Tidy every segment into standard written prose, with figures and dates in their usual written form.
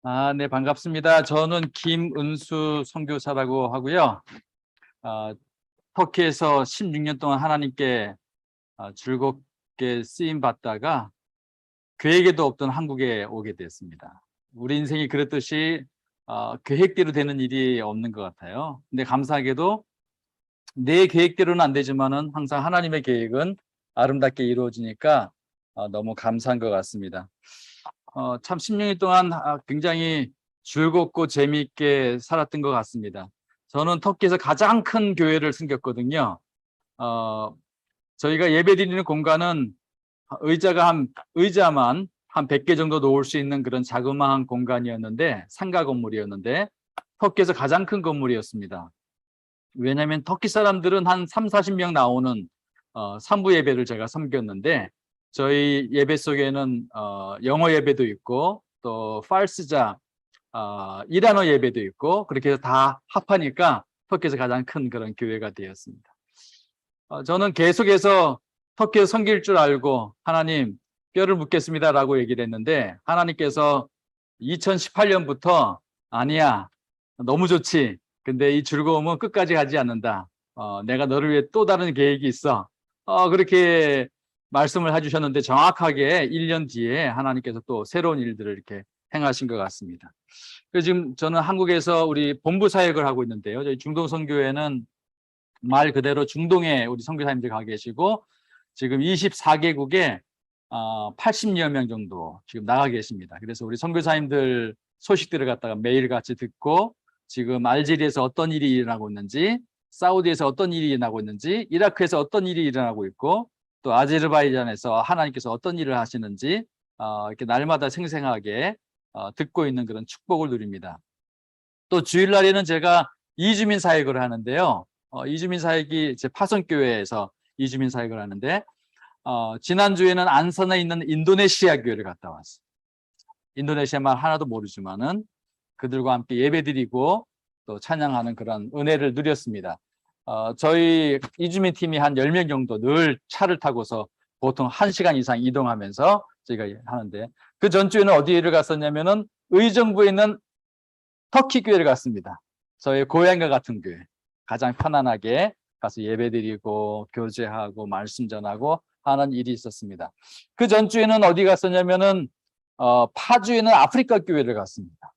네, 반갑습니다. 저는 김은수 선교사라고 하고요. 터키에서 16년 동안 하나님께 즐겁게 쓰임 받다가 계획에도 없던 한국에 오게 됐습니다. 우리 인생이 그랬듯이 계획대로 되는 일이 없는 것 같아요. 근데 감사하게도 내 계획대로는 안 되지만은 항상 하나님의 계획은 아름답게 이루어지니까 너무 감사한 것 같습니다. 참 10년 동안 굉장히 즐겁고 재미있게 살았던 것 같습니다. 저는 터키에서 가장 큰 교회를 섬겼거든요. 저희가 예배드리는 공간은 의자만 한 100개 정도 놓을 수 있는 그런 자그마한 공간이었는데, 상가 건물이었는데 터키에서 가장 큰 건물이었습니다. 왜냐하면 터키 사람들은 한 3, 40명 나오는 산부 예배를 제가 섬겼는데, 저희 예배 속에는 영어 예배도 있고 또 팔스자 이란어 예배도 있고, 그렇게 해서 다 합하니까 터키에서 가장 큰 그런 교회가 되었습니다. 저는 계속해서 터키에서 섬길 줄 알고 하나님 뼈를 묻겠습니다라고 얘기를 했는데, 하나님께서 2018년부터 아니야, 너무 좋지, 근데 이 즐거움은 끝까지 가지 않는다. 내가 너를 위해 또 다른 계획이 있어. 그렇게 말씀을 해주셨는데, 정확하게 1년 뒤에 하나님께서 또 새로운 일들을 이렇게 행하신 것 같습니다. 그래서 지금 저는 한국에서 우리 본부 사역을 하고 있는데요. 저희 중동선교회는 말 그대로 중동에 우리 선교사님들 가 계시고, 지금 24개국에 80여 명 정도 지금 나가 계십니다. 그래서 우리 선교사님들 소식들을 갖다가 매일같이 듣고, 지금 알제리에서 어떤 일이 일어나고 있는지, 사우디에서 어떤 일이 일어나고 있는지, 이라크에서 어떤 일이 일어나고 있고, 또 아제르바이잔에서 하나님께서 어떤 일을 하시는지 이렇게 날마다 생생하게 듣고 있는 그런 축복을 누립니다. 또 주일날에는 제가 이주민 사역을 하는데요. 이주민 사역이 제 파송교회에서 이주민 사역을 하는데, 지난주에는 안산에 있는 인도네시아 교회를 갔다 왔어요. 인도네시아 말 하나도 모르지만은 그들과 함께 예배드리고 또 찬양하는 그런 은혜를 누렸습니다. 저희 이주민 팀이 한 10명 정도 늘 차를 타고서 보통 1시간 이상 이동하면서 저희가 하는데, 그 전주에는 어디를 갔었냐면은 의정부에 있는 터키 교회를 갔습니다. 저희 고향과 같은 교회. 가장 편안하게 가서 예배드리고 교제하고 말씀 전하고 하는 일이 있었습니다. 그 전주에는 어디 갔었냐면은 파주에는 아프리카 교회를 갔습니다.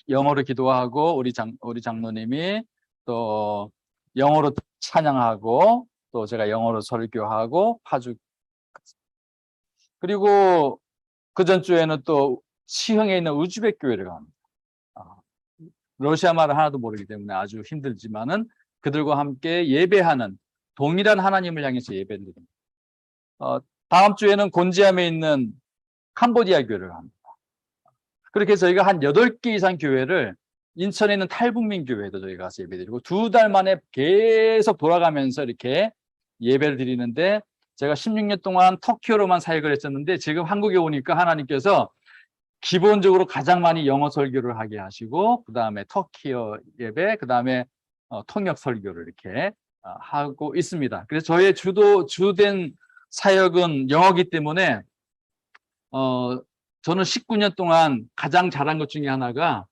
영어로 기도하고 우리 장로님이 또 영어로 찬양하고 또 제가 영어로 설교하고 파주. 그리고 그 전주에는 또 시흥에 있는 우즈벡 교회를 갑니다. 러시아 말을 하나도 모르기 때문에 아주 힘들지만은 그들과 함께 예배하는, 동일한 하나님을 향해서 예배를 드립니다. 다음 주에는 곤지암에 있는 캄보디아 교회를 갑니다. 그렇게 해서 저희가 한 8개 이상 교회를, 인천에 있는 탈북민 교회도 저희가 가서 예배드리고 2달 만에 계속 돌아가면서 이렇게 예배를 드리는데, 제가 16년 동안 터키어로만 사역을 했었는데 지금 한국에 오니까 하나님께서 기본적으로 가장 많이 영어 설교를 하게 하시고, 그 다음에 터키어 예배, 그 다음에 통역 설교를 이렇게 하고 있습니다. 그래서 저의 주된 사역은 영어기 때문에 저는 19년 동안 가장 잘한 것 중에 하나가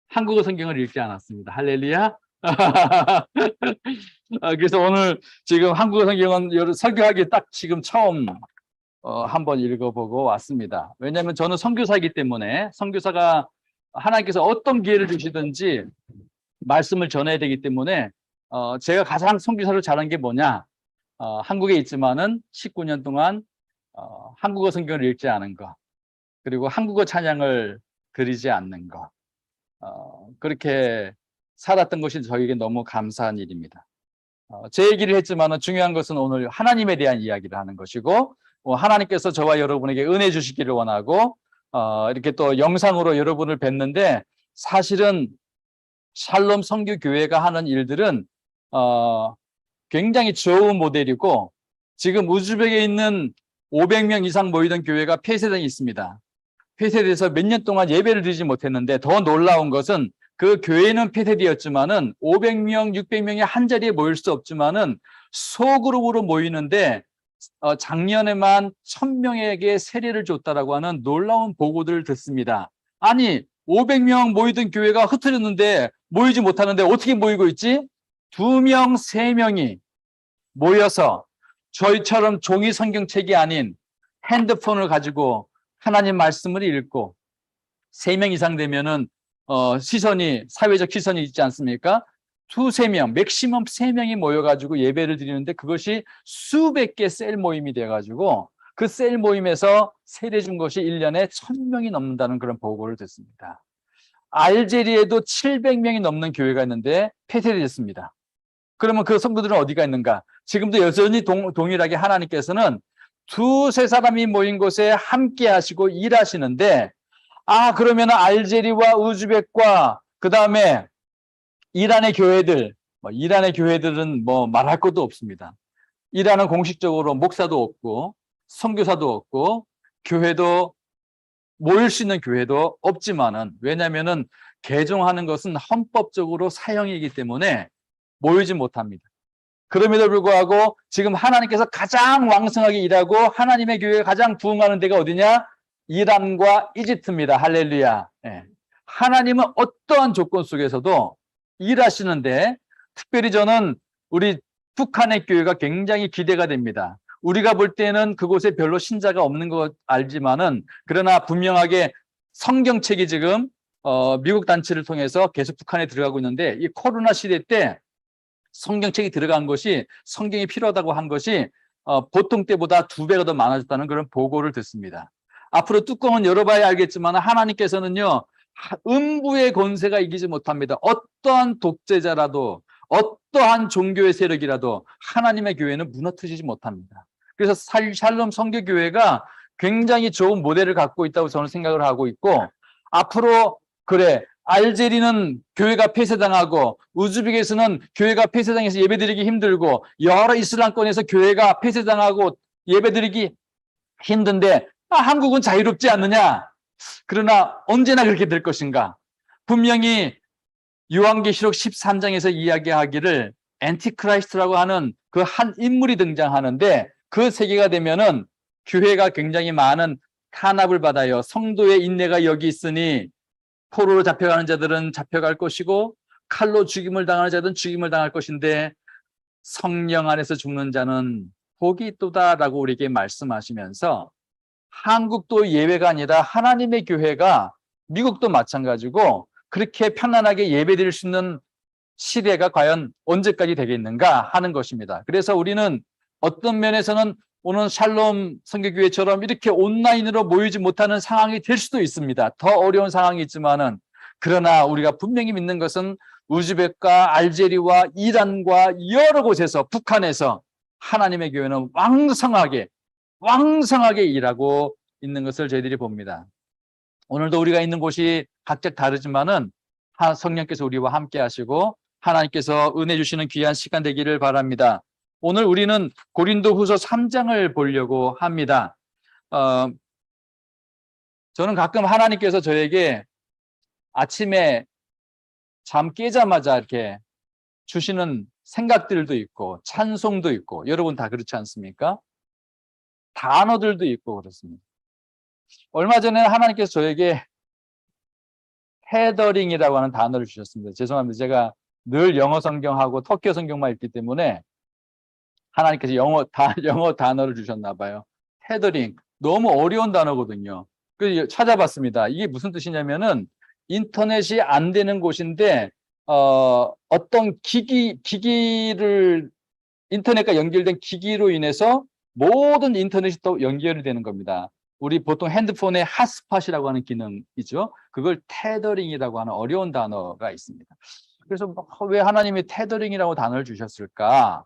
한국어 성경을 읽지 않았습니다. 할렐루야. 그래서 오늘 지금 한국어 성경은 설교하기 딱 지금 처음 한번 읽어보고 왔습니다. 왜냐하면 저는 선교사이기 때문에, 선교사가 하나님께서 어떤 기회를 주시든지 말씀을 전해야 되기 때문에 제가 가장 선교사를 잘한 게 뭐냐, 한국에 있지만은 19년 동안 한국어 성경을 읽지 않은 것, 그리고 한국어 찬양을 드리지 않는 것, 그렇게 살았던 것이 저에게 너무 감사한 일입니다. 제 얘기를 했지만 중요한 것은 오늘 하나님에 대한 이야기를 하는 것이고, 하나님께서 저와 여러분에게 은혜 주시기를 원하고, 이렇게 또 영상으로 여러분을 뵙는데, 사실은 샬롬 선교교회가 하는 일들은 굉장히 좋은 모델이고, 지금 우즈벡에 있는 500명 이상 모이던 교회가 폐쇄되어 있습니다. 폐쇄돼서 몇 년 동안 예배를 드리지 못했는데, 더 놀라운 것은 그 교회는 폐쇄되었지만은 500명, 600명이 한 자리에 모일 수 없지만은 소그룹으로 모이는데 작년에만 1000명에게 세례를 줬다라고 하는 놀라운 보고들을 듣습니다. 아니 500명 모이던 교회가 흩어졌는데 모이지 못하는데 어떻게 모이고 있지? 2명, 3명이 모여서 저희처럼 종이 성경책이 아닌 핸드폰을 가지고 하나님 말씀을 읽고 3명 이상 되면은 시선이 사회적 시선이 있지 않습니까? 2-3명, 맥시멈 3명이 모여가지고 예배를 드리는데 그것이 수백 개 셀 모임이 돼가지고 그 셀 모임에서 세례 준 것이 1년에 1000명이 넘는다는 그런 보고를 듣습니다. 알제리에도 700명이 넘는 교회가 있는데 폐쇄됐습니다. 그러면 그 성도들은 어디가 있는가? 지금도 여전히 동일하게 하나님께서는 2-3사람이 모인 곳에 함께 하시고 일하시는데 그러면 알제리와 우즈벡과 그 다음에 이란의 교회들, 이란의 교회들은 뭐 말할 것도 없습니다. 이란은 공식적으로 목사도 없고 선교사도 없고 교회도 모일 수 있는 교회도 없지만은 왜냐하면은 개종하는 것은 헌법적으로 사형이기 때문에 모이지 못합니다. 그럼에도 불구하고 지금 하나님께서 가장 왕성하게 일하고 하나님의 교회가 가장 부흥하는 데가 어디냐? 이란과 이집트입니다. 할렐루야. 예. 하나님은 어떠한 조건 속에서도 일하시는데 특별히 저는 우리 북한의 교회가 굉장히 기대가 됩니다. 우리가 볼 때는 그곳에 별로 신자가 없는 것 알지만은 그러나 분명하게 성경책이 지금 미국 단체를 통해서 계속 북한에 들어가고 있는데 이 코로나 시대 때 성경책이 들어간 것이 성경이 필요하다고 한 것이 보통 때보다 2배가 더 많아졌다는 그런 보고를 듣습니다. 앞으로 뚜껑은 열어봐야 알겠지만 하나님께서는요 음부의 권세가 이기지 못합니다. 어떠한 독재자라도 어떠한 종교의 세력이라도 하나님의 교회는 무너뜨리지 못합니다. 그래서 샬롬 성교교회가 굉장히 좋은 모델을 갖고 있다고 저는 생각을 하고 있고 앞으로 그래 알제리는 교회가 폐쇄당하고 우즈벡에서는 교회가 폐쇄당해서 예배드리기 힘들고 여러 이슬람권에서 교회가 폐쇄당하고 예배드리기 힘든데 한국은 자유롭지 않느냐? 그러나 언제나 그렇게 될 것인가? 분명히 요한계시록 13장에서 이야기하기를 엔티크라이스트라고 하는 그 한 인물이 등장하는데 그 세계가 되면은 교회가 굉장히 많은 탄압을 받아요. 성도의 인내가 여기 있으니 포로로 잡혀가는 자들은 잡혀갈 것이고 칼로 죽임을 당하는 자들은 죽임을 당할 것인데 성령 안에서 죽는 자는 복이 있도다라고 우리에게 말씀하시면서 한국도 예외가 아니라 하나님의 교회가 미국도 마찬가지고 그렇게 편안하게 예배드릴 수 있는 시대가 과연 언제까지 되겠는가 하는 것입니다. 그래서 우리는 어떤 면에서는 오늘 샬롬 선교교회처럼 이렇게 온라인으로 모이지 못하는 상황이 될 수도 있습니다. 더 어려운 상황이 있지만은 그러나 우리가 분명히 믿는 것은 우즈벡과 알제리와 이란과 여러 곳에서 북한에서 하나님의 교회는 왕성하게 일하고 있는 것을 저희들이 봅니다. 오늘도 우리가 있는 곳이 각각 다르지만은 성령께서 우리와 함께 하시고 하나님께서 은혜 주시는 귀한 시간 되기를 바랍니다. 오늘 우리는 고린도후서 3장을 보려고 합니다. 저는 가끔 하나님께서 저에게 아침에 잠 깨자마자 이렇게 주시는 생각들도 있고 찬송도 있고 여러분 다 그렇지 않습니까? 단어들도 있고 그렇습니다. 얼마 전에 하나님께서 저에게 테더링이라고 하는 단어를 주셨습니다. 죄송합니다. 제가 늘 영어 성경하고 터키어 성경만 읽기 때문에 하나님께서 영어 단어를 주셨나 봐요. 테더링. 너무 어려운 단어거든요. 그래서 찾아봤습니다. 이게 무슨 뜻이냐면은 인터넷이 안 되는 곳인데 어떤 기기를 인터넷과 연결된 기기로 인해서 모든 인터넷이 또 연결이 되는 겁니다. 우리 보통 핸드폰에 핫스팟이라고 하는 기능이죠. 그걸 테더링이라고 하는 어려운 단어가 있습니다. 그래서 왜 하나님이 테더링이라고 단어를 주셨을까?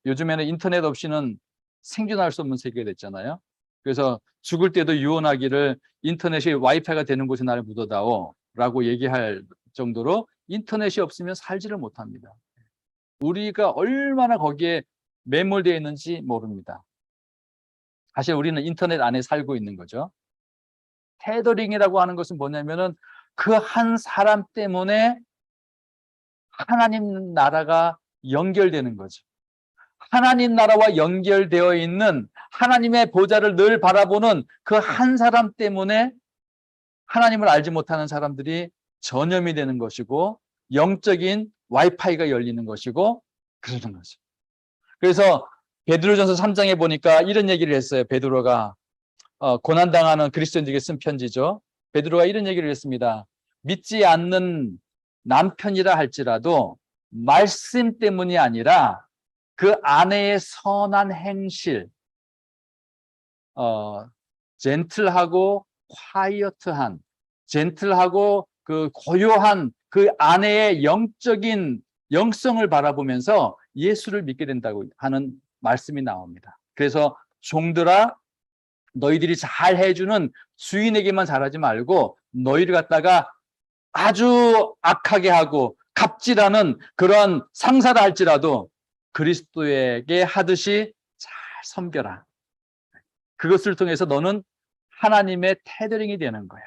요즘에는 인터넷 없이는 생존할 수 없는 세계가 됐잖아요. 그래서 죽을 때도 유언하기를 인터넷이 와이파이가 되는 곳에 나를 묻어다오 라고 얘기할 정도로 인터넷이 없으면 살지를 못합니다. 우리가 얼마나 거기에 매몰되어 있는지 모릅니다. 사실 우리는 인터넷 안에 살고 있는 거죠. 테더링이라고 하는 것은 뭐냐면은 그 한 사람 때문에 하나님 나라가 연결되는 거죠. 하나님 나라와 연결되어 있는 하나님의 보좌를 늘 바라보는 그 한 사람 때문에 하나님을 알지 못하는 사람들이 전염이 되는 것이고 영적인 와이파이가 열리는 것이고 그러는 거죠. 그래서 베드로전서 3장에 보니까 이런 얘기를 했어요. 베드로가 고난당하는 그리스도인들에게 쓴 편지죠. 베드로가 이런 얘기를 했습니다. 믿지 않는 남편이라 할지라도 말씀 때문이 아니라 그 아내의 선한 행실, 젠틀하고 콰이어트한, 젠틀하고 그 고요한 그 아내의 영적인 영성을 바라보면서 예수를 믿게 된다고 하는 말씀이 나옵니다. 그래서 종들아, 너희들이 잘 해주는 주인에게만 잘하지 말고 너희를 갖다가 아주 악하게 하고 갑질하는 그런 상사라 할지라도 그리스도에게 하듯이 잘 섬겨라. 그것을 통해서 너는 하나님의 테더링이 되는 거야.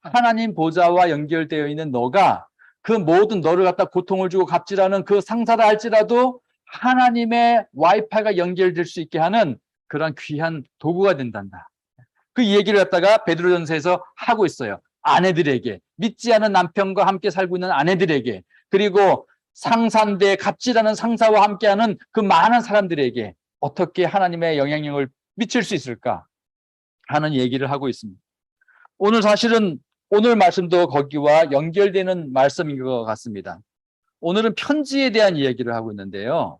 하나님 보좌와 연결되어 있는 너가 그 모든 너를 갖다 고통을 주고 갑질하는 그 상사라 할지라도 하나님의 와이파이가 연결될 수 있게 하는 그런 귀한 도구가 된단다. 그 얘기를 갖다가 베드로전서에서 하고 있어요. 아내들에게, 믿지 않은 남편과 함께 살고 있는 아내들에게, 그리고 상사인데 갑질하는 상사와 함께하는 그 많은 사람들에게 어떻게 하나님의 영향력을 미칠 수 있을까 하는 얘기를 하고 있습니다. 오늘 사실은 오늘 말씀도 거기와 연결되는 말씀인 것 같습니다. 오늘은 편지에 대한 이야기를 하고 있는데요.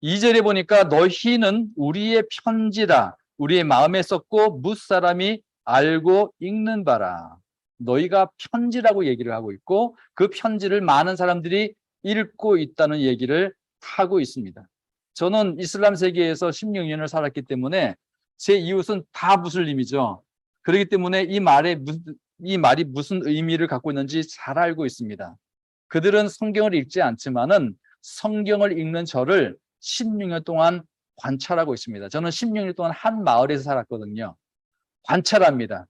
2절에 보니까 너희는 우리의 편지라 우리의 마음에 썼고 무사람이 알고 읽는 바라. 너희가 편지라고 얘기를 하고 있고 그 편지를 많은 사람들이 읽고 있다는 얘기를 하고 있습니다. 저는 이슬람 세계에서 16년을 살았기 때문에 제 이웃은 다 무슬림이죠. 그렇기 때문에 이 말이 무슨 의미를 갖고 있는지 잘 알고 있습니다. 그들은 성경을 읽지 않지만은 성경을 읽는 저를 16년 동안 관찰하고 있습니다. 저는 16년 동안 한 마을에서 살았거든요. 관찰합니다.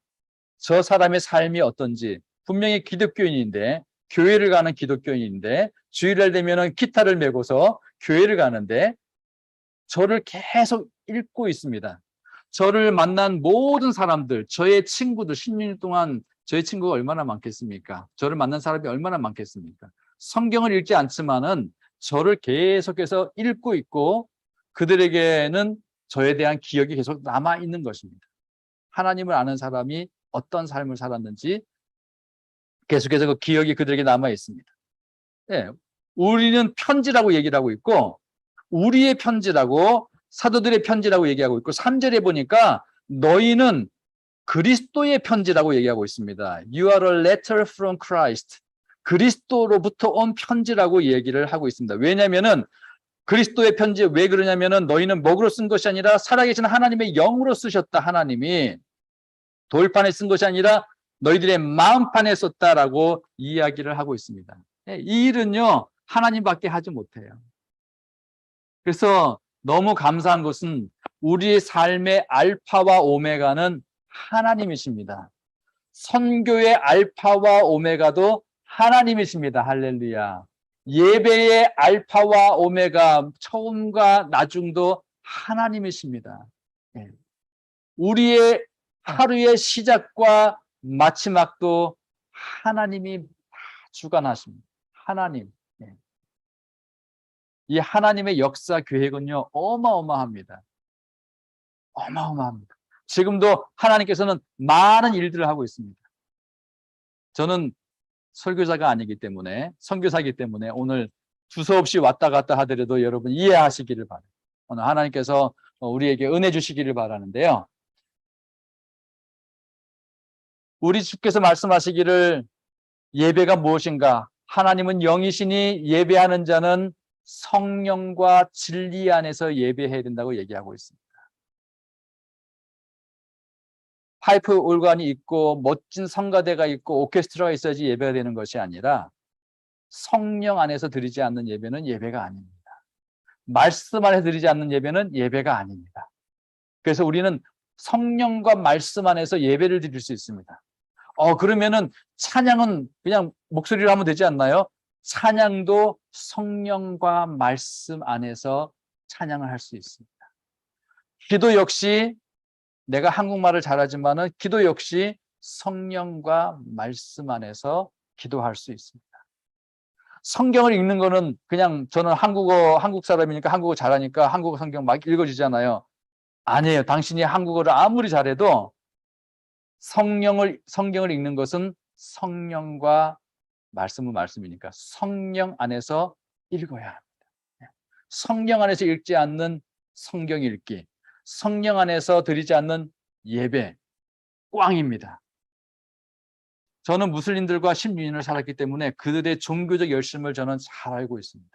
저 사람의 삶이 어떤지. 분명히 기독교인인데, 교회를 가는 기독교인인데, 주일날 되면은 기타를 메고서 교회를 가는데 저를 계속 읽고 있습니다. 저를 만난 모든 사람들, 저의 친구들, 16년 동안 저의 친구가 얼마나 많겠습니까? 저를 만난 사람이 얼마나 많겠습니까? 성경을 읽지 않지만은 저를 계속해서 읽고 있고 그들에게는 저에 대한 기억이 계속 남아있는 것입니다. 하나님을 아는 사람이 어떤 삶을 살았는지 계속해서 그 기억이 그들에게 남아있습니다. 네, 우리는 편지라고 얘기를 하고 있고 우리의 편지라고 사도들의 편지라고 얘기하고 있고 3절에 보니까 너희는 그리스도의 편지라고 얘기하고 있습니다. You are a letter from Christ. 그리스도로부터 온 편지라고 얘기를 하고 있습니다. 왜냐하면은 그리스도의 편지 왜 그러냐면은 너희는 먹으로 쓴 것이 아니라 살아계신 하나님의 영으로 쓰셨다. 하나님이 돌판에 쓴 것이 아니라 너희들의 마음판에 썼다라고 이야기를 하고 있습니다. 이 일은요 하나님밖에 하지 못해요. 그래서 너무 감사한 것은 우리의 삶의 알파와 오메가는 하나님이십니다. 선교의 알파와 오메가도 하나님이십니다. 할렐루야. 예배의 알파와 오메가 처음과 나중도 하나님이십니다. 우리의 하루의 시작과 마지막도 하나님이 주관하십니다. 하나님. 이 하나님의 역사 계획은요 어마어마합니다. 어마어마합니다. 지금도 하나님께서는 많은 일들을 하고 있습니다. 저는 설교자가 아니기 때문에 선교사이기 때문에 오늘 두서없이 왔다 갔다 하더라도 여러분 이해하시기를 바라요. 오늘 하나님께서 우리에게 은혜 주시기를 바라는데요. 우리 주께서 말씀하시기를 예배가 무엇인가? 하나님은 영이시니 예배하는 자는 성령과 진리 안에서 예배해야 된다고 얘기하고 있습니다. 파이프 올간이 있고 멋진 성가대가 있고 오케스트라가 있어야지 예배가 되는 것이 아니라 성령 안에서 드리지 않는 예배는 예배가 아닙니다. 말씀 안에서 드리지 않는 예배는 예배가 아닙니다. 그래서 우리는 성령과 말씀 안에서 예배를 드릴 수 있습니다. 그러면은 찬양은 그냥 목소리로 하면 되지 않나요? 찬양도 성령과 말씀 안에서 찬양을 할 수 있습니다. 기도 역시 내가 한국말을 잘하지만은 기도 역시 성령과 말씀 안에서 기도할 수 있습니다. 성경을 읽는 거는 그냥 저는 한국 사람이니까 한국어 잘하니까 한국어 성경 막 읽어주잖아요. 아니에요. 당신이 한국어를 아무리 잘해도 성경을 읽는 것은 성령과 말씀이니까 성령 안에서 읽어야 합니다. 성령 안에서 읽지 않는 성경 읽기, 성령 안에서 드리지 않는 예배, 꽝입니다. 저는 무슬림들과 16년을 살았기 때문에 그들의 종교적 열심을 저는 잘 알고 있습니다.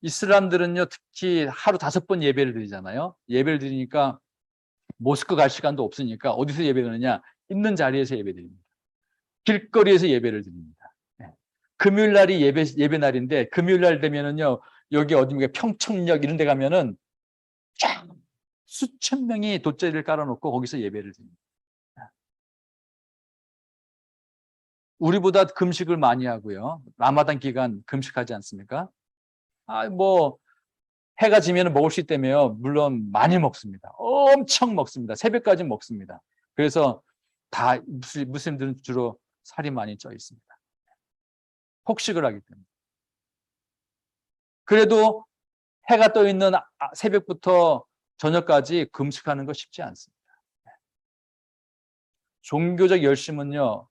이슬람들은요, 특히 하루 5번 예배를 드리잖아요. 예배를 드리니까 모스크 갈 시간도 없으니까 어디서 예배드리느냐? 있는 자리에서 예배드립니다. 길거리에서 예배를 드립니다. 금요일 날이 예배 날인데 금요일 날 되면은요, 여기 어디입니까? 평청역 이런 데 가면은 쫙 수천 명이 돗자리를 깔아놓고 거기서 예배를 드립니다. 우리보다 금식을 많이 하고요. 라마단 기간 금식하지 않습니까? 해가 지면 먹을 수 있다며요. 물론 많이 먹습니다. 엄청 먹습니다. 새벽까지 먹습니다. 그래서 다 무슬림들은 주로 살이 많이 쪄 있습니다. 폭식을 하기 때문에. 그래도 해가 떠 있는 새벽부터 저녁까지 금식하는 거 쉽지 않습니다. 종교적 열심은요,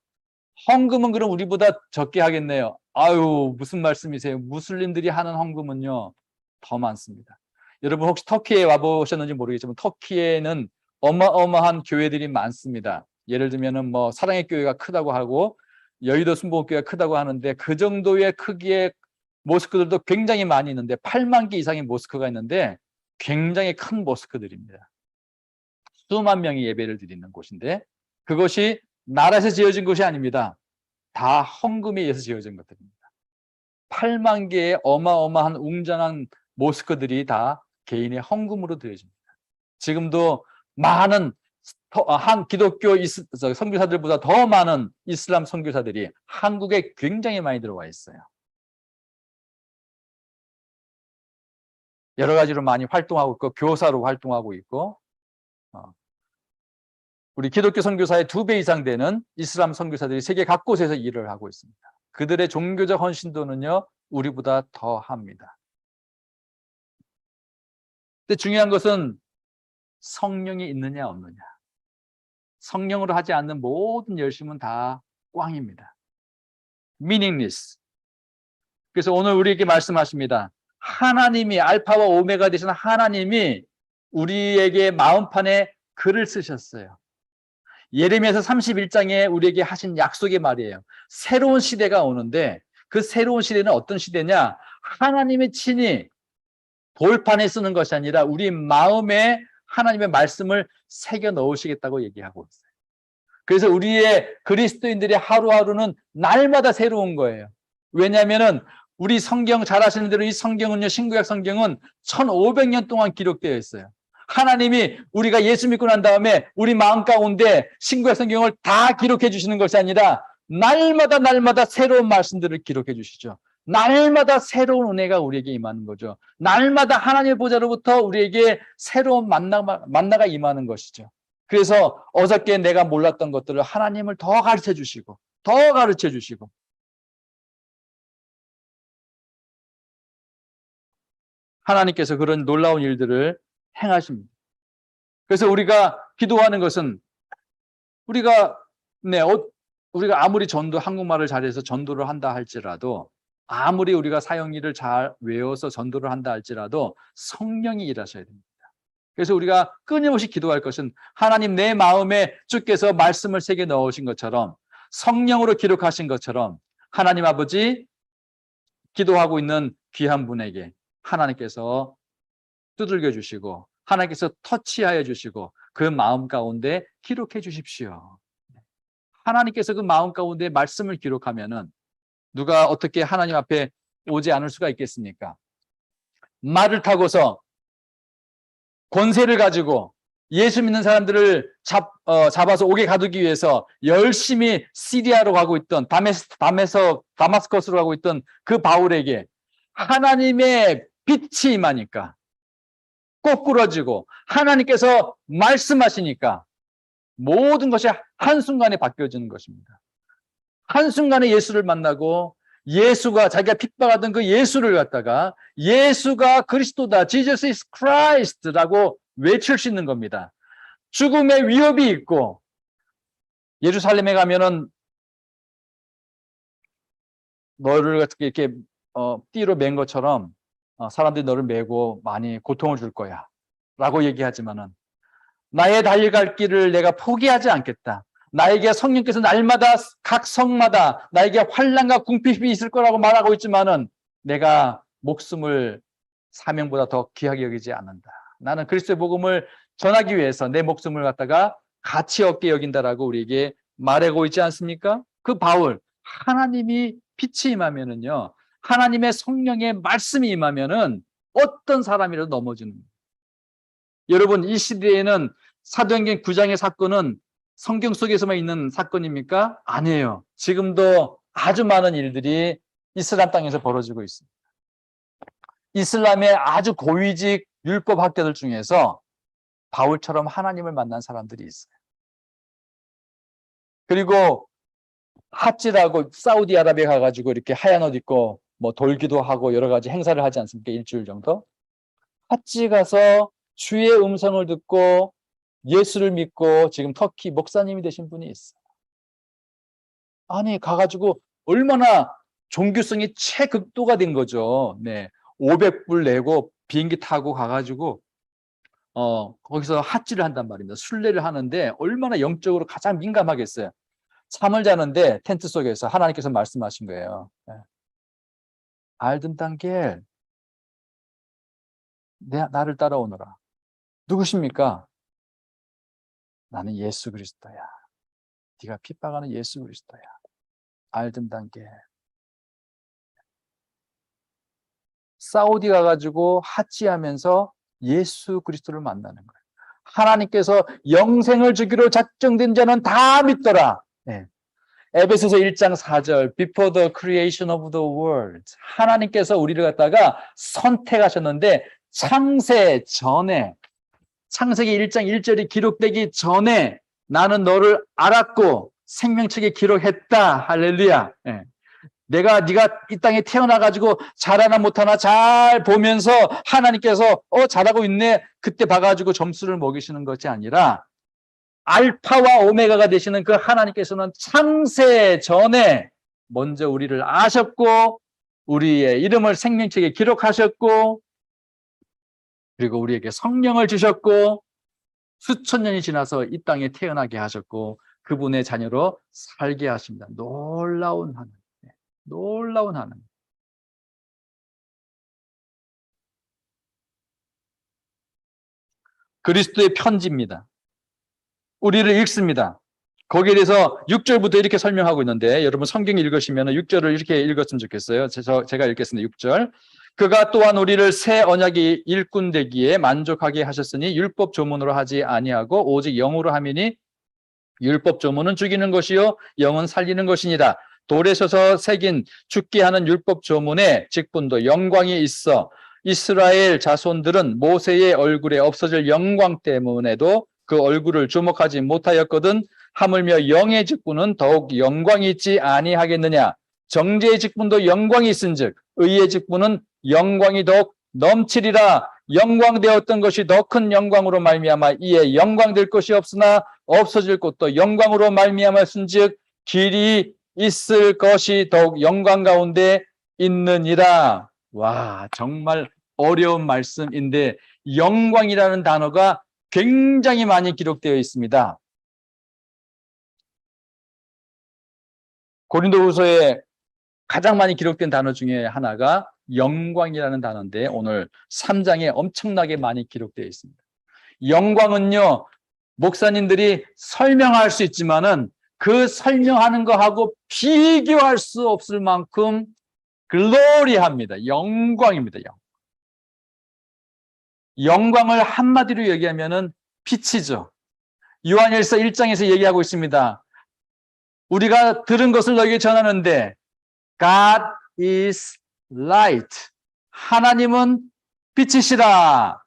헌금은 그럼 우리보다 적게 하겠네요. 아유, 무슨 말씀이세요? 무슬림들이 하는 헌금은요, 더 많습니다. 여러분 혹시 터키에 와보셨는지 모르겠지만 터키에는 어마어마한 교회들이 많습니다. 예를 들면은 사랑의 교회가 크다고 하고 여의도 순복음교회가 크다고 하는데 그 정도의 크기의 모스크들도 굉장히 많이 있는데 8만 개 이상의 모스크가 있는데 굉장히 큰 모스크들입니다. 수만 명이 예배를 드리는 곳인데 그것이 나라에서 지어진 곳이 아닙니다. 다 헌금에 의해서 지어진 것들입니다. 8만 개의 어마어마한 웅장한 모스크들이 다 개인의 헌금으로 드려집니다. 지금도 많은 한 기독교 선교사들보다 더 많은 이슬람 선교사들이 한국에 굉장히 많이 들어와 있어요. 여러 가지로 많이 활동하고 있고 교사로 활동하고 있고 우리 기독교 선교사의 2배 이상 되는 이슬람 선교사들이 세계 각곳에서 일을 하고 있습니다. 그들의 종교적 헌신도는요, 우리보다 더 합니다. 근데 중요한 것은 성령이 있느냐 없느냐. 성령으로 하지 않는 모든 열심은 다 꽝입니다. meaningless. 그래서 오늘 우리에게 말씀하십니다. 하나님이 알파와 오메가 되신 하나님이 우리에게 마음판에 글을 쓰셨어요. 예레미야서 31장에 우리에게 하신 약속의 말이에요. 새로운 시대가 오는데 그 새로운 시대는 어떤 시대냐? 하나님이 친히 돌판에 쓰는 것이 아니라 우리 마음에 하나님의 말씀을 새겨 넣으시겠다고 얘기하고 있어요. 그래서 우리의 그리스도인들의 하루하루는 날마다 새로운 거예요. 왜냐하면은 우리 성경 잘 아시는 대로 이 성경은요, 신구약 성경은 1500년 동안 기록되어 있어요. 하나님이 우리가 예수 믿고 난 다음에 우리 마음 가운데 신구약 성경을 다 기록해 주시는 것이 아니라 날마다 새로운 말씀들을 기록해 주시죠. 날마다 새로운 은혜가 우리에게 임하는 거죠. 날마다 하나님의 보좌로부터 우리에게 새로운 만나가 임하는 것이죠. 그래서 어저께 내가 몰랐던 것들을 하나님을 더 가르쳐 주시고 하나님께서 그런 놀라운 일들을 행하십니다. 그래서 우리가 기도하는 것은 우리가 아무리 한국말을 잘해서 전도를 한다 할지라도 아무리 우리가 사형리를 잘 외워서 전도를 한다 할지라도 성령이 일하셔야 됩니다. 그래서 우리가 끊임없이 기도할 것은 하나님 내 마음에 주께서 말씀을 새겨 넣으신 것처럼 성령으로 기록하신 것처럼 하나님 아버지 기도하고 있는 귀한 분에게 하나님께서 두들겨 주시고 하나님께서 터치하여 주시고 그 마음 가운데 기록해 주십시오. 하나님께서 그 마음 가운데 말씀을 기록하면은 누가 어떻게 하나님 앞에 오지 않을 수가 있겠습니까? 말을 타고서 권세를 가지고 예수 믿는 사람들을 잡아서 옥에 가두기 위해서 열심히 시리아로 가고 있던 다마스커스로 가고 있던 그 바울에게 하나님의 빛이 임하니까 꼬꾸러지고 하나님께서 말씀하시니까 모든 것이 한순간에 바뀌어지는 것입니다. 한순간에 예수를 만나고 예수가 자기가 핍박하던 그 예수를 갖다가 예수가 그리스도다, Jesus is Christ라고 외칠 수 있는 겁니다. 죽음의 위협이 있고 예루살렘에 가면은 너를 이렇게 띠로 맨 것처럼 사람들이 너를 메고 많이 고통을 줄 거야 라고 얘기하지만은 나의 달려갈 길을 내가 포기하지 않겠다. 나에게 성령께서 날마다 각 성마다 나에게 환난과 궁핍이 있을 거라고 말하고 있지만은 내가 목숨을 사명보다 더 귀하게 여기지 않는다. 나는 그리스도의 복음을 전하기 위해서 내 목숨을 갖다가 가치 없게 여긴다라고 우리에게 말하고 있지 않습니까? 그 바울, 하나님이 빛이 임하면은요, 하나님의 성령의 말씀이 임하면은 어떤 사람이라도 넘어지는 거예요. 여러분, 이 시대에는 사도행전 9장의 사건은 성경 속에서만 있는 사건입니까? 아니에요. 지금도 아주 많은 일들이 이슬람 땅에서 벌어지고 있습니다. 이슬람의 아주 고위직 율법 학자들 중에서 바울처럼 하나님을 만난 사람들이 있어요. 그리고 핫지라고 사우디아라비아 가가지고 이렇게 하얀 옷 입고 뭐 돌기도 하고 여러 가지 행사를 하지 않습니까? 일주일 정도. 핫지 가서 주의 음성을 듣고 예수를 믿고 지금 터키 목사님이 되신 분이 있어요. 아니 가가지고 얼마나 종교성이 최극도가 된 거죠. 네, 500불 내고 비행기 타고 가가지고 거기서 핫지를 한단 말입니다. 순례를 하는데 얼마나 영적으로 가장 민감하겠어요. 잠을 자는데 텐트 속에서 하나님께서 말씀하신 거예요. 알든 단겔, 나를 따라오너라. 누구십니까? 나는 예수 그리스도야. 네가 핍박하는 예수 그리스도야. 알든 단겔. 사우디 가가지고 핫지하면서 예수 그리스도를 만나는 거예요. 하나님께서 영생을 주기로 작정된 자는 다 믿더라. 네. 에베소서 1장 4절 Before the creation of the world 하나님께서 우리를 갖다가 선택하셨는데 창세 전에 창세기 1장 1절이 기록되기 전에 나는 너를 알았고 생명책에 기록했다. 할렐루야. 네. 네가 이 땅에 태어나가지고 잘하나 못하나 잘 보면서 하나님께서 잘하고 있네 그때 봐가지고 점수를 먹이시는 것이 아니라 알파와 오메가가 되시는 그 하나님께서는 창세 전에 먼저 우리를 아셨고 우리의 이름을 생명책에 기록하셨고 그리고 우리에게 성령을 주셨고 수천 년이 지나서 이 땅에 태어나게 하셨고 그분의 자녀로 살게 하십니다. 놀라운 하나님. 놀라운 하나님. 그리스도의 편지입니다. 우리를 읽습니다. 거기에 대해서 6절부터 이렇게 설명하고 있는데 여러분 성경 읽으시면 6절을 이렇게 읽었으면 좋겠어요. 제가 읽겠습니다. 6절. 그가 또한 우리를 새 언약의 일꾼 되기에 만족하게 하셨으니 율법 조문으로 하지 아니하고 오직 영으로 함이니 율법 조문은 죽이는 것이요 영은 살리는 것이니라. 돌에 서서 새긴 죽게 하는 율법 조문에 직분도 영광이 있어 이스라엘 자손들은 모세의 얼굴에 없어질 영광 때문에도 그 얼굴을 주목하지 못하였거든 하물며 영의 직분은 더욱 영광이 있지 아니하겠느냐. 정죄의 직분도 영광이 있은즉 의의 직분은 영광이 더욱 넘치리라. 영광되었던 것이 더 큰 영광으로 말미암아 이에 영광될 것이 없으나 없어질 것도 영광으로 말미암았은즉 길이 있을 것이 더욱 영광 가운데 있느니라. 와, 정말 어려운 말씀인데 영광이라는 단어가 굉장히 많이 기록되어 있습니다. 고린도후서에 가장 많이 기록된 단어 중에 하나가 영광이라는 단어인데 오늘 3장에 엄청나게 많이 기록되어 있습니다. 영광은요, 목사님들이 설명할 수 있지만은 그 설명하는 거하고 비교할 수 없을 만큼 글로리합니다. 영광입니다. 영광을 한마디로 얘기하면은 빛이죠. 요한일서 1장에서 얘기하고 있습니다. 우리가 들은 것을 너에게 전하는데 God is light. 하나님은 빛이시라.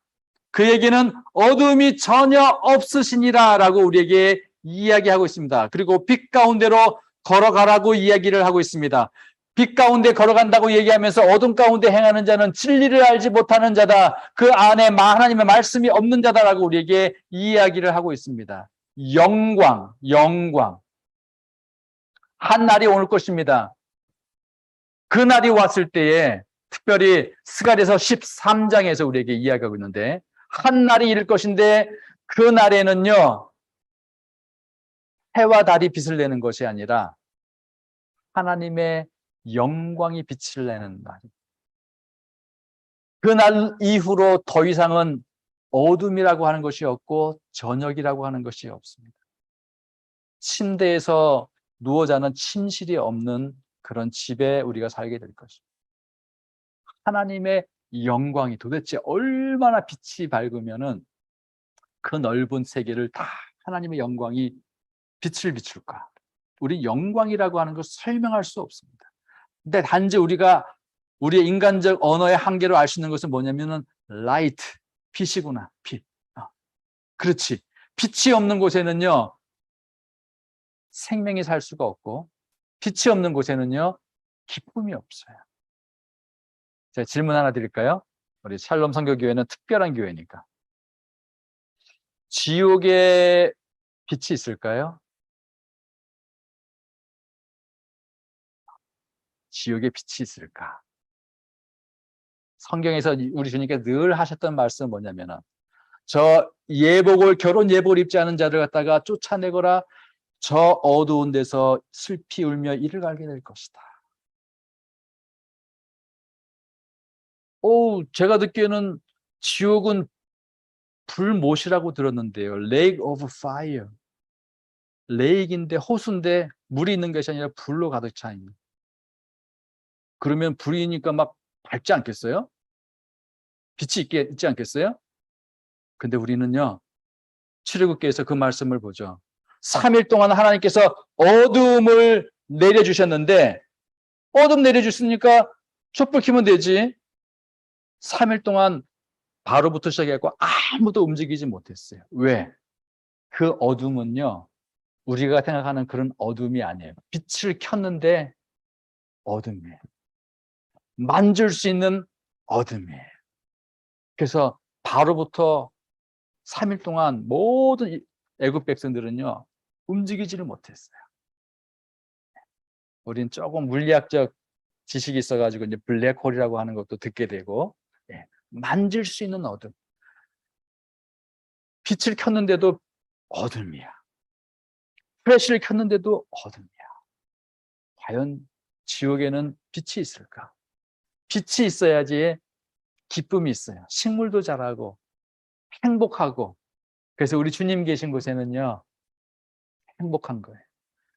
그에게는 어둠이 전혀 없으시니라 라고 우리에게 이야기하고 있습니다. 그리고 빛 가운데로 걸어가라고 이야기를 하고 있습니다. 빛 가운데 걸어간다고 얘기하면서 어둠 가운데 행하는 자는 진리를 알지 못하는 자다. 그 안에 하나님의 말씀이 없는 자다라고 우리에게 이야기를 하고 있습니다. 영광. 한 날이 올 것입니다. 그 날이 왔을 때에 특별히 스가랴서 13장에서 우리에게 이야기하고 있는데 한 날이 이를 것인데 그 날에는요. 해와 달이 빛을 내는 것이 아니라 하나님의 영광이 빛을 내는 날. 그 날 이후로 더 이상은 어둠이라고 하는 것이 없고 저녁이라고 하는 것이 없습니다. 침대에서 누워 자는 침실이 없는 그런 집에 우리가 살게 될 것입니다. 하나님의 영광이 도대체 얼마나 빛이 밝으면은 그 넓은 세계를 다 하나님의 영광이 빛을 비출까? 우리 영광이라고 하는 것을 설명할 수 없습니다. 근데 단지 우리가 우리의 인간적 언어의 한계로 알 수 있는 것은 뭐냐면은 라이트, 빛이구나, 빛. 그렇지. 빛이 없는 곳에는요, 생명이 살 수가 없고, 빛이 없는 곳에는요, 기쁨이 없어요. 제가 질문 하나 드릴까요? 우리 샬롬 선교교회는 특별한 교회니까. 지옥에 빛이 있을까요? 지옥에 빛이 있을까? 성경에서 우리 주님께서 늘 하셨던 말씀은 뭐냐면은 저 결혼 예복을 입지 않은 자를 갖다가 쫓아내거라 저 어두운 데서 슬피 울며 이를 갈게 될 것이다. 제가 듣기에는 지옥은 불못이라고 들었는데요. Lake of Fire. 레이크인데 호수인데 물이 있는 것이 아니라 불로 가득 차 있는. 그러면 불이니까 막 밝지 않겠어요? 빛이 있지 않겠어요? 근데 우리는요. 출애굽기에서 그 말씀을 보죠. 3일 동안 하나님께서 어둠을 내려주셨는데 어둠 내려주시니까 촛불 켜면 되지. 3일 동안 바로부터 시작해서 아무도 움직이지 못했어요. 왜? 그 어둠은요. 우리가 생각하는 그런 어둠이 아니에요. 빛을 켰는데 어둠이에요. 만질 수 있는 어둠이에요. 그래서 바로부터 3일 동안 모든 애굽 백성들은요. 움직이지를 못했어요. 우린 조금 물리학적 지식이 있어가지고 이제 블랙홀이라고 하는 것도 듣게 되고 만질 수 있는 어둠. 빛을 켰는데도 어둠이야. 플래시를 켰는데도 어둠이야. 과연 지옥에는 빛이 있을까? 빛이 있어야지 기쁨이 있어요. 식물도 자라고 행복하고 그래서 우리 주님 계신 곳에는요. 행복한 거예요.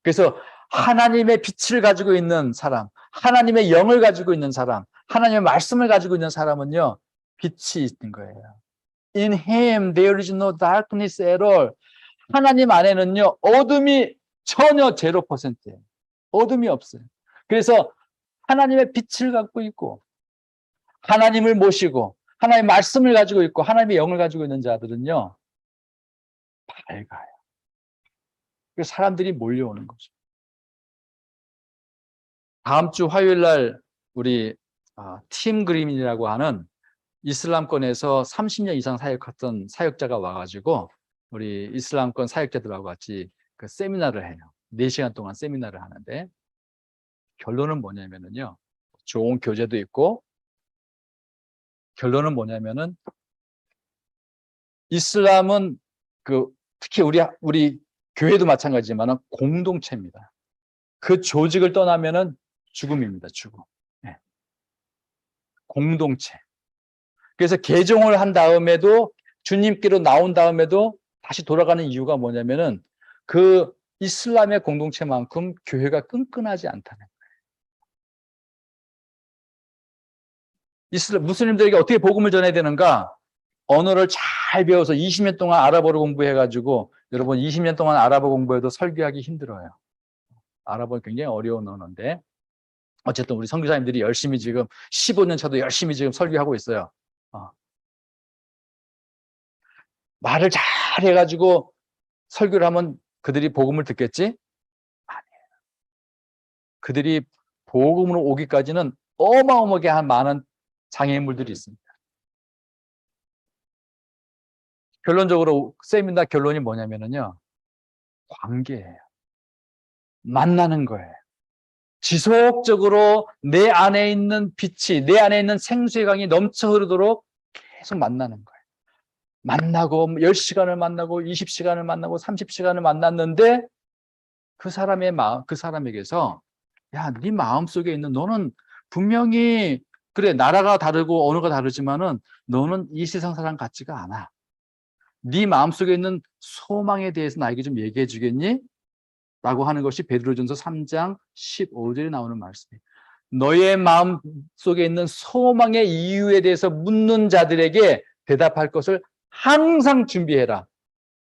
그래서 하나님의 빛을 가지고 있는 사람, 하나님의 영을 가지고 있는 사람, 하나님의 말씀을 가지고 있는 사람은요. 빛이 있는 거예요. In him there is no darkness at all. 하나님 안에는요. 어둠이 전혀 0%예요. 어둠이 없어요. 그래서 하나님의 빛을 갖고 있고 하나님을 모시고 하나님의 말씀을 가지고 있고 하나님의 영을 가지고 있는 자들은요. 밝아요. 그래서 사람들이 몰려오는 거죠. 다음 주 화요일 날 우리 팀 그림이라고 하는 이슬람권에서 30년 이상 사역했던 사역자가 와가지고 우리 이슬람권 사역자들하고 같이 그 세미나를 해요. 4시간 동안 세미나를 하는데 결론은 뭐냐면은요. 좋은 교재도 있고 결론은 뭐냐면은 이슬람은 특히 우리 교회도 마찬가지지만 공동체입니다. 그 조직을 떠나면은 죽음입니다. 죽음. 네. 공동체. 그래서 개종을 한 다음에도 주님께로 나온 다음에도 다시 돌아가는 이유가 뭐냐면은 그 이슬람의 공동체만큼 교회가 끈끈하지 않다는 거예요. 무슬림들에게 어떻게 복음을 전해야 되는가? 언어를 잘 배워서 20년 동안 아랍어를 공부해가지고 여러분 20년 동안 아랍어 공부해도 설교하기 힘들어요. 아랍어 굉장히 어려운 언어인데 어쨌든 우리 선교사님들이 열심히 지금 15년 차도 열심히 지금 설교하고 있어요. 말을 잘 해가지고 설교를 하면 그들이 복음을 듣겠지? 아니에요. 그들이 복음으로 오기까지는 어마어마하게 많은 장애물들이 있습니다. 결론적으로 세미나 결론이 뭐냐면요. 관계예요. 만나는 거예요. 지속적으로 내 안에 있는 빛이, 내 안에 있는 생수의 강이 넘쳐 흐르도록 계속 만나는 거예요. 만나고 10시간을 만나고 20시간을 만나고 30시간을 만났는데 그 사람의 마음, 그 사람에게서 야, 네 마음속에 있는 너는 분명히 그래 나라가 다르고 언어가 다르지만은 너는 이 세상 사람 같지가 않아. 네 마음속에 있는 소망에 대해서 나에게 좀 얘기해 주겠니? 라고 하는 것이 베드로전서 3장 15절에 나오는 말씀이에요. 너의 마음속에 있는 소망의 이유에 대해서 묻는 자들에게 대답할 것을 항상 준비해라.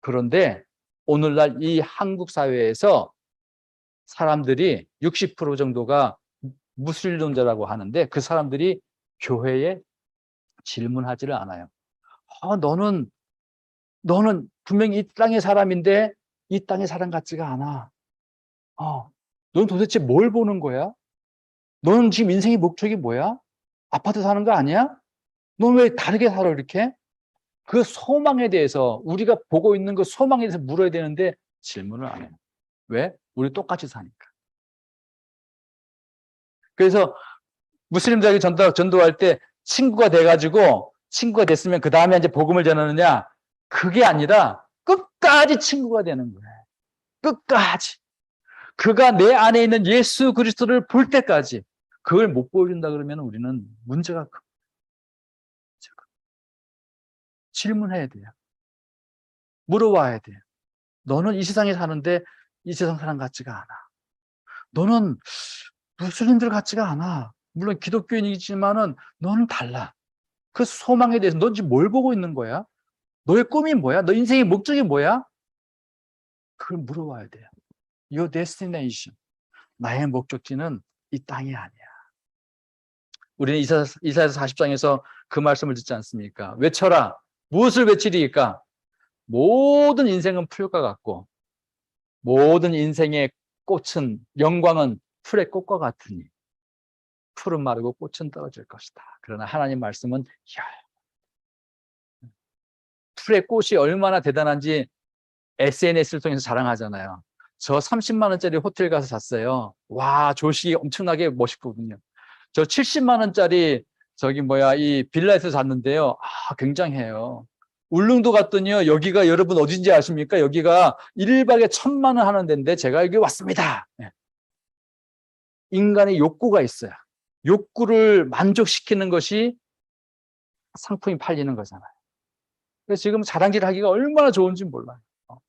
그런데 오늘날 이 한국 사회에서 사람들이 60% 정도가 무신론자라고 하는데 그 사람들이 교회에 질문하지를 않아요. 너는 분명히 이 땅의 사람인데 이 땅의 사람 같지가 않아. 넌 도대체 뭘 보는 거야? 너는 지금 인생의 목적이 뭐야? 아파트 사는 거 아니야? 넌 왜 다르게 살아 이렇게? 그 소망에 대해서 우리가 보고 있는 그 소망에 대해서 물어야 되는데 질문을 안 해요. 왜? 우리 똑같이 사니까. 그래서 무슬림들에게 전도할 때 친구가 돼가지고 친구가 됐으면 그 다음에 이제 복음을 전하느냐? 그게 아니라 끝까지 친구가 되는 거예요. 끝까지. 그가 내 안에 있는 예수 그리스도를 볼 때까지 그걸 못 보여준다 그러면 우리는 문제가 큽니다. 질문해야 돼요. 물어봐야 돼요. 너는 이 세상에 사는데 이 세상 사람 같지가 않아. 너는 무슬림들 같지가 않아. 물론 기독교인이지만은 너는 달라. 그 소망에 대해서 넌 지금 뭘 보고 있는 거야? 너의 꿈이 뭐야? 너 인생의 목적이 뭐야? 그걸 물어봐야 돼요. Your destination. 나의 목적지는 이 땅이 아니야. 우리는 이사야서 40장에서 그 말씀을 듣지 않습니까? 외쳐라. 무엇을 외치리까? 모든 인생은 풀과 같고 모든 인생의 꽃은 영광은 풀의 꽃과 같으니 풀은 마르고 꽃은 떨어질 것이다. 그러나 하나님 말씀은 풀의 꽃이 얼마나 대단한지 SNS를 통해서 자랑하잖아요. 저 30만 원짜리 호텔 가서 잤어요. 와, 조식이 엄청나게 멋있거든요. 저 70만 원짜리 이 빌라에서 잤는데요. 굉장해요. 울릉도 갔더니요. 여기가 여러분 어딘지 아십니까? 여기가 1박에 1,000만 원 하는 데인데 제가 여기 왔습니다. 인간의 욕구가 있어요. 욕구를 만족시키는 것이 상품이 팔리는 거잖아요. 그래서 지금 자랑질 하기가 얼마나 좋은지 몰라요.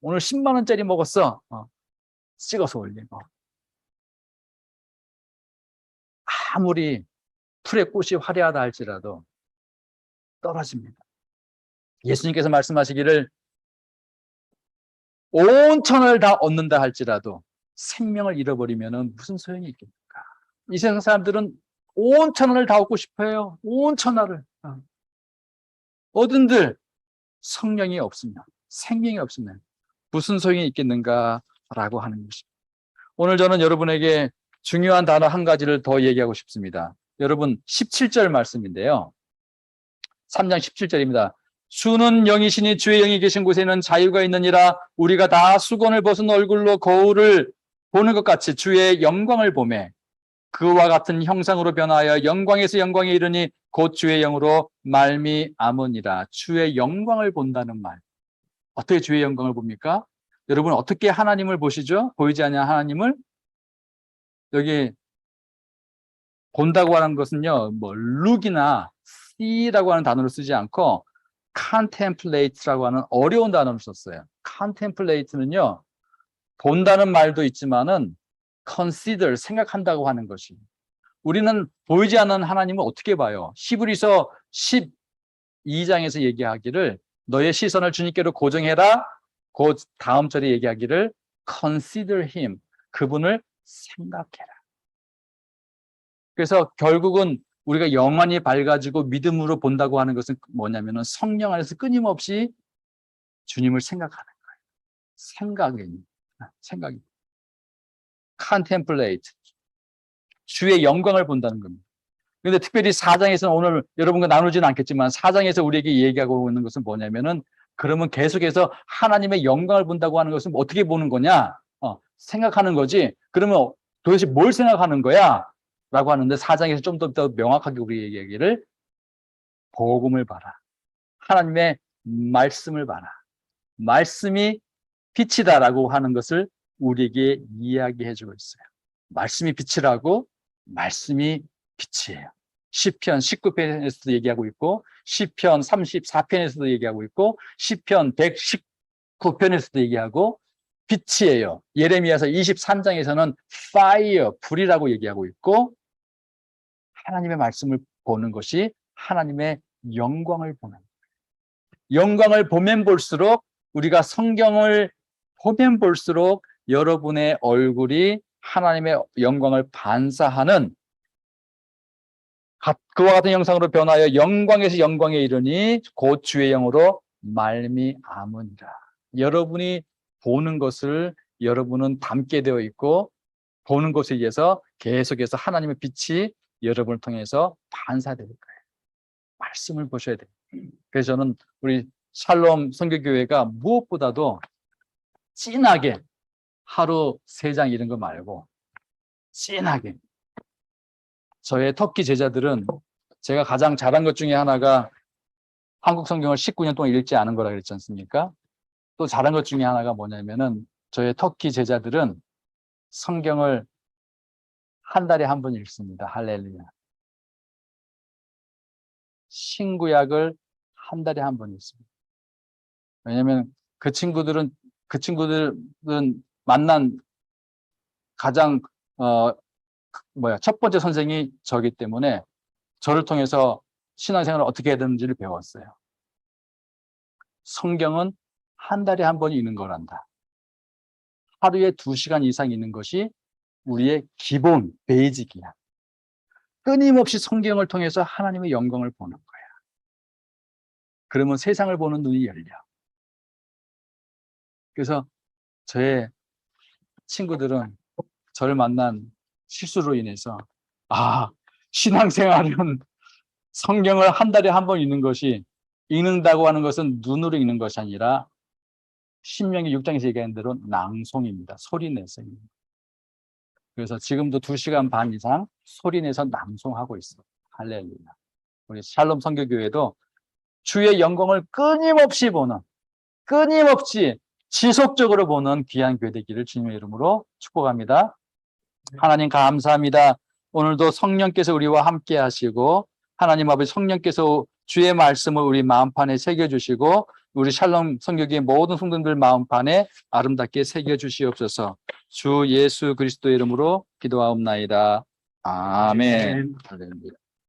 오늘 10만 원짜리 먹었어. 찍어서 올리고. 아무리 풀의 꽃이 화려하다 할지라도 떨어집니다. 예수님께서 말씀하시기를 온 천을 다 얻는다 할지라도 생명을 잃어버리면 무슨 소용이 있겠습니까? 이 세상 사람들은 온 천하를 다 얻고 싶어요. 온 천하를. 어른들 성령이 없으면, 생명이 없으면 무슨 소용이 있겠는가라고 하는 것입니다. 오늘 저는 여러분에게 중요한 단어 한 가지를 더 얘기하고 싶습니다. 여러분 17절 말씀인데요. 3장 17절입니다. 주는 영이시니 주의 영이 계신 곳에는 자유가 있느니라. 우리가 다 수건을 벗은 얼굴로 거울을 보는 것 같이 주의 영광을 보매 그와 같은 형상으로 변하여 영광에서 영광에 이르니 곧 주의 영으로 말미암으니라. 주의 영광을 본다는 말. 어떻게 주의 영광을 봅니까? 여러분 어떻게 하나님을 보시죠? 보이지 않냐 하나님을? 여기 본다고 하는 것은요, look이나 see라고 하는 단어를 쓰지 않고 contemplate라고 하는 어려운 단어를 썼어요. contemplate는요, 본다는 말도 있지만은 consider, 생각한다고 하는 것이. 우리는 보이지 않는 하나님을 어떻게 봐요? 히브리서 12장에서 얘기하기를 너의 시선을 주님께로 고정해라. 그 다음 절에 얘기하기를 consider him, 그분을 생각해라. 그래서 결국은 우리가 영안이 밝아지고 믿음으로 본다고 하는 것은 뭐냐면은 성령 안에서 끊임없이 주님을 생각하는 거예요. 생각이. 생각이. contemplate. 주의 영광을 본다는 겁니다. 그런데 특별히 4장에서는 오늘 여러분과 나누지는 않겠지만 4장에서 우리에게 얘기하고 있는 것은 뭐냐면은 그러면 계속해서 하나님의 영광을 본다고 하는 것은 어떻게 보는 거냐? 생각하는 거지. 그러면 도대체 뭘 생각하는 거야? 라고 하는데 4장에서 좀 더 명확하게 우리에게 얘기를 복음을 봐라. 하나님의 말씀을 봐라. 말씀이 빛이다라고 하는 것을 우리에게 이야기해 주고 있어요. 말씀이 빛이라고, 말씀이 빛이에요. 시편 19편에서도 얘기하고 있고, 시편 34편에서도 얘기하고 있고, 시편 119편에서도 얘기하고, 빛이에요. 예레미야서 23장에서는 fire, 불이라고 얘기하고 있고, 하나님의 말씀을 보는 것이 하나님의 영광을 보는 거예요. 영광을 보면 볼수록, 우리가 성경을 보면 볼수록 여러분의 얼굴이 하나님의 영광을 반사하는 그와 같은 형상으로 변하여 영광에서 영광에 이르니 곧 주의 영으로 말미암으니라. 여러분이 보는 것을 여러분은 담게 되어 있고 보는 것에 의해서 계속해서 하나님의 빛이 여러분을 통해서 반사될 거예요. 말씀을 보셔야 돼요. 그래서 저는 우리 샬롬 선교교회가 무엇보다도 진하게 하루 3장 이런 거 말고 진하게 저의 터키 제자들은 제가 가장 잘한 것 중에 하나가 한국 성경을 19년 동안 읽지 않은 거라 그랬지 않습니까? 또 잘한 것 중에 하나가 뭐냐면은 저의 터키 제자들은 성경을 한 달에 한 번 읽습니다. 할렐루야. 신구약을 한 달에 한 번 읽습니다. 왜냐면 그 친구들은 만난 가장 첫 번째 선생이 저기 때문에 저를 통해서 신앙생활을 어떻게 해야 되는지를 배웠어요. 성경은 한 달에 한 번 읽는 거란다. 하루에 2시간 이상 읽는 것이 우리의 기본, 베이직이야. 끊임없이 성경을 통해서 하나님의 영광을 보는 거야. 그러면 세상을 보는 눈이 열려. 그래서 저의 친구들은 저를 만난 실수로 인해서 신앙생활은 성경을 한 달에 한 번 읽는다고 하는 것은 눈으로 읽는 것이 아니라 신명기 6장에서 얘기하는 대로 낭송입니다. 소리내서. 그래서 지금도 2시간 반 이상 소리내서 낭송하고 있어요. 할렐루야. 우리 샬롬 선교교회도 주의 영광을 끊임없이 지속적으로 보는 귀한 교회 되기를 주님의 이름으로 축복합니다. 하나님 감사합니다. 오늘도 성령께서 우리와 함께 하시고 하나님 아버지 성령께서 주의 말씀을 우리 마음판에 새겨주시고 우리 샬롬 선교교회 모든 성도들 마음판에 아름답게 새겨주시옵소서. 주 예수 그리스도의 이름으로 기도하옵나이다. 아멘. 할렐루야.